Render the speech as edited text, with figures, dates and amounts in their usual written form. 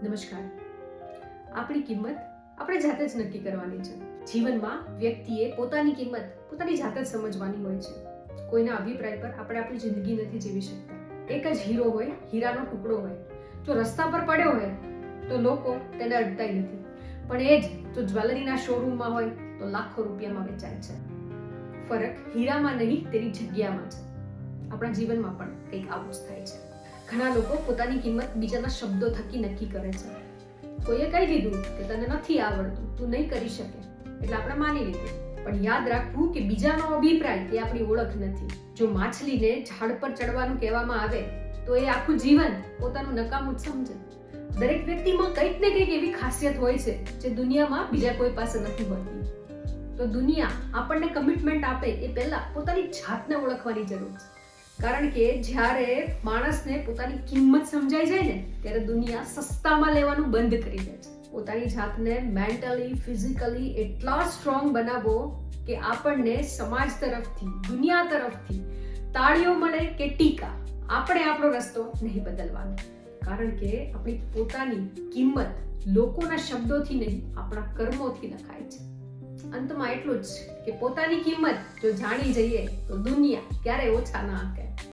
નમસ્કાર. આપણી કિંમત આપણે જાતે જ નક્કી કરવાની છે. જીવનમાં વ્યક્તિએ પોતાની કિંમત પોતાની જાતે જ સમજવાની હોય છે. કોઈના અભિપ્રાય પર આપણે આપણી જિંદગી નથી જીવી શકતા. એક જ હીરો હોય, હીરાનો ટુકડો હોય, જો રસ્તા પર પડ્યો હોય તો લોકો તેને અડતાય નથી, પણ એ જ જો જ્વેલરીના શોરૂમમાં હોય તો લાખો રૂપિયામાં વેચાય છે. ફરક હીરામાં નહીં, તેની જગ્યામાં છે. આપણા જીવનમાં પણ કંઈક આવું જ થાય છે. ઘણા લોકો પોતાની કિંમત બીજાના શબ્દો થકી નક્કી કરે છે. કોઈએ કહી દીધું કે તને નથી આવડતું, તું નહીં કરી શકે, એટલે આપણે માની લીધું. પણ યાદ રાખવું કે બીજાનો અભિપ્રાય એ આપણી ઓળખ નથી. જો માછલીને ઝાડ પર ચડવાનું કહેવામાં આવે તો એ આખું જીવન પોતાનું નકામું જ સમજે. દરેક વ્યક્તિમાં કંઈક ને કંઈક એવી ખાસિયત હોય છે જે દુનિયામાં બીજા કોઈ પાસે નથી હોતી. તો દુનિયા આપણને કમિટમેન્ટ આપે એ પહેલા પોતાની જાતને ઓળખવાની જરૂર છે. કારણ કે જ્યારે માણસને પોતાની કિંમત સમજાઈ જાય ને ત્યારે દુનિયા સસ્તામાં લેવાનું બંધ કરી દે છે. પોતાની જાતને મેન્ટલી, ફિઝિકલી એટલા સ્ટ્રોંગ બનાવો કે આપણને સમાજ તરફથી, દુનિયા તરફથી તાળીઓ મળે કે ટીકા, આપણે આપણો રસ્તો નહીં બદલવાનો. કારણ કે આપણી પોતાની કિંમત લોકોના શબ્દોથી નહીં, આપણા કર્મોથી નખાય છે. અંતમાં એટલું જ કે પોતાની કિંમત જો જાણી જઈએ તો દુનિયા ક્યારે ઓછા ના આંકે.